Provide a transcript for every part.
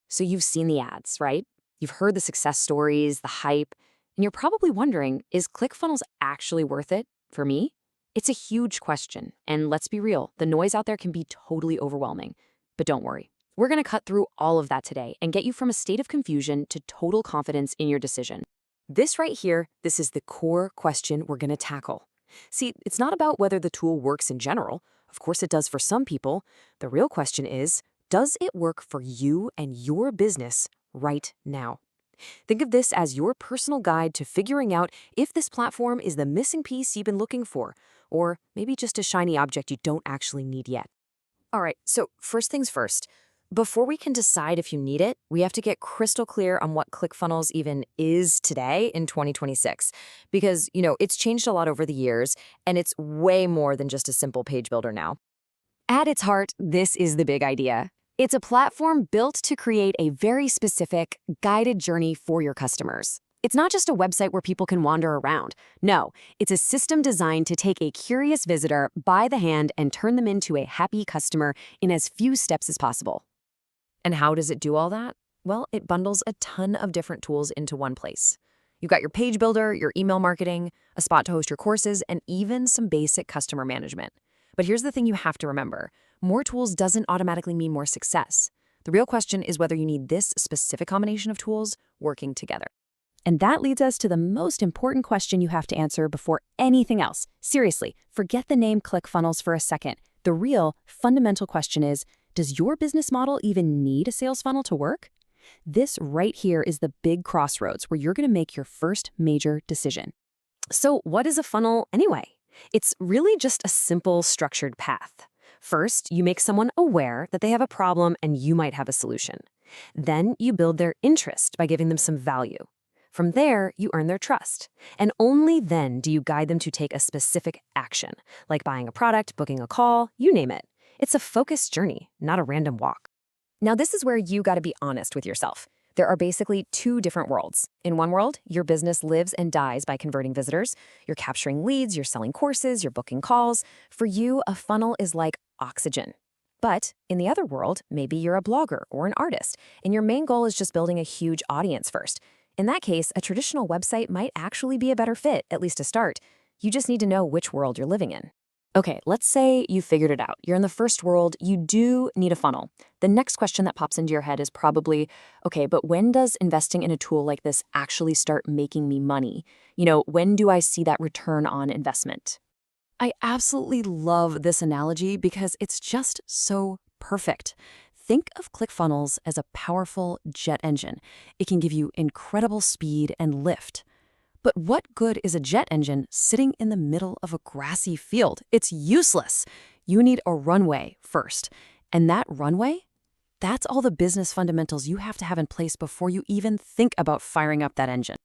So you've seen the ads, right? You've heard the success stories, the hype, and you're probably wondering, is ClickFunnels actually worth it for me? It's a huge question, and let's be real, the noise out there can be totally overwhelming. But don't worry. We're going to cut through all of that today and get you from a state of confusion to total confidence in your decision. This right here, this is the core question we're going to tackle. See, it's not about whether the tool works in general. Of course it does for some people. The real question is, does it work for you and your business right now? Think of this as your personal guide to figuring out if this platform is the missing piece you've been looking for, or maybe just a shiny object you don't actually need yet. All right, so first things first. Before we can decide if you need it, we have to get crystal clear on what ClickFunnels even is today in 2026. Because, it's changed a lot over the years, and it's way more than just a simple page builder now. At its heart, this is the big idea. It's a platform built to create a very specific, guided journey for your customers. It's not just a website where people can wander around. No, it's a system designed to take a curious visitor by the hand and turn them into a happy customer in as few steps as possible. And how does it do all that? Well, it bundles a ton of different tools into one place. You've got your page builder, your email marketing, a spot to host your courses, and even some basic customer management. But here's the thing you have to remember. More tools doesn't automatically mean more success. The real question is whether you need this specific combination of tools working together. And that leads us to the most important question you have to answer before anything else. Seriously, forget the name ClickFunnels for a second. The real, fundamental question is, does your business model even need a sales funnel to work? This right here is the big crossroads where you're going to make your first major decision. So what is a funnel anyway? It's really just a simple, structured path. First, you make someone aware that they have a problem and you might have a solution. Then you build their interest by giving them some value. From there, you earn their trust. And only then do you guide them to take a specific action, like buying a product, booking a call, you name it. It's a focused journey, not a random walk. Now, this is where you got to be honest with yourself. There are basically two different worlds. In one world, your business lives and dies by converting visitors. You're capturing leads, you're selling courses, you're booking calls. For you, a funnel is like oxygen. But in the other world, maybe you're a blogger or an artist, and your main goal is just building a huge audience first. In that case, a traditional website might actually be a better fit, at least to start. You just need to know which world you're living in. Okay, let's say you figured it out. You're in the first world, you do need a funnel. The next question that pops into your head is probably, okay, but when does investing in a tool like this actually start making me money? When do I see that return on investment? I absolutely love this analogy because it's just so perfect. Think of ClickFunnels as a powerful jet engine. It can give you incredible speed and lift. But what good is a jet engine sitting in the middle of a grassy field? It's useless. You need a runway first. And that runway, that's all the business fundamentals you have to have in place before you even think about firing up that engine.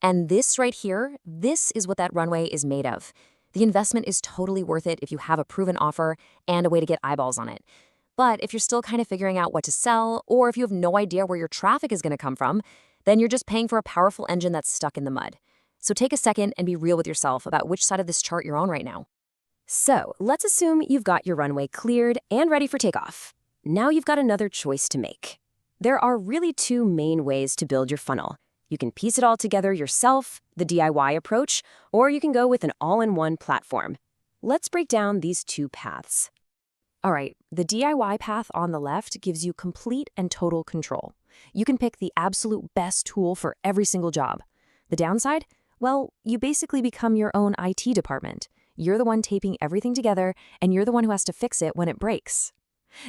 And this right here, this is what that runway is made of. The investment is totally worth it if you have a proven offer and a way to get eyeballs on it. But if you're still kind of figuring out what to sell, or if you have no idea where your traffic is going to come from, then you're just paying for a powerful engine that's stuck in the mud. So take a second and be real with yourself about which side of this chart you're on right now. So let's assume you've got your runway cleared and ready for takeoff. Now you've got another choice to make. There are really two main ways to build your funnel. You can piece it all together yourself, the DIY approach, or you can go with an all-in-one platform. Let's break down these two paths. All right, the DIY path on the left gives you complete and total control. You can pick the absolute best tool for every single job. The downside? Well, you basically become your own IT department. You're the one taping everything together, and you're the one who has to fix it when it breaks.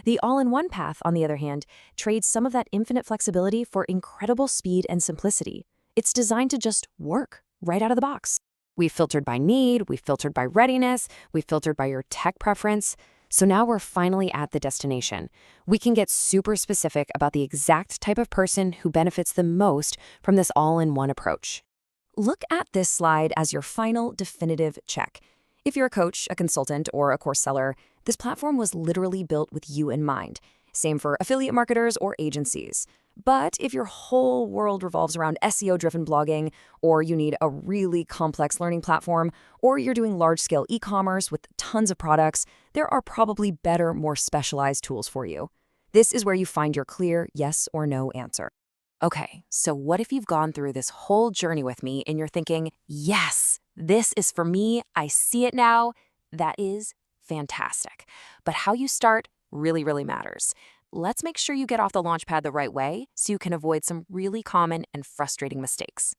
The all-in-one path, on the other hand, trades some of that infinite flexibility for incredible speed and simplicity. It's designed to just work right out of the box. We've filtered by need, we've filtered by readiness, we've filtered by your tech preference. So now we're finally at the destination. We can get super specific about the exact type of person who benefits the most from this all-in-one approach. Look at this slide as your final definitive check. If you're a coach, a consultant, or a course seller, this platform was literally built with you in mind. Same for affiliate marketers or agencies. But if your whole world revolves around SEO-driven blogging, or you need a really complex learning platform, or you're doing large-scale e-commerce with tons of products, there are probably better, more specialized tools for you. This is where you find your clear yes or no answer. Okay, so what if you've gone through this whole journey with me and you're thinking, yes, this is for me, I see it now? That is fantastic. But how you start really, really matters. Let's make sure you get off the launchpad the right way so you can avoid some really common and frustrating mistakes.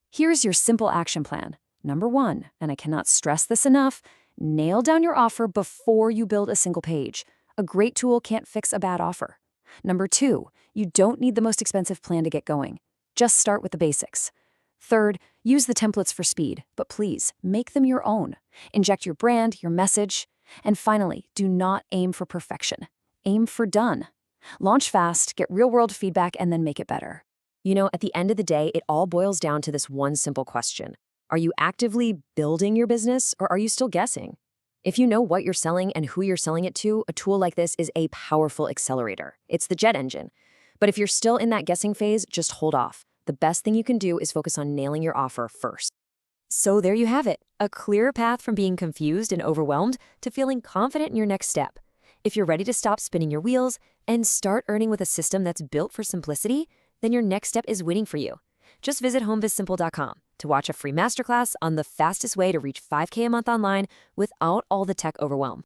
Here's your simple action plan. Number 1, and I cannot stress this enough, nail down your offer before you build a single page. A great tool can't fix a bad offer. Number 2, you don't need the most expensive plan to get going. Just start with the basics. Third, use the templates for speed, but please make them your own. Inject your brand, your message. And finally, do not aim for perfection. Aim for done. Launch fast, get real-world feedback, and then make it better. You know, at the end of the day, it all boils down to this one simple question. Are you actively building your business, or are you still guessing? If you know what you're selling and who you're selling it to, a tool like this is a powerful accelerator. It's the jet engine. But if you're still in that guessing phase, just hold off. The best thing you can do is focus on nailing your offer first. So there you have it, a clear path from being confused and overwhelmed to feeling confident in your next step. If you're ready to stop spinning your wheels and start earning with a system that's built for simplicity, then your next step is waiting for you. Just visit homebizsimple.com to watch a free masterclass on the fastest way to reach 5K a month online without all the tech overwhelm.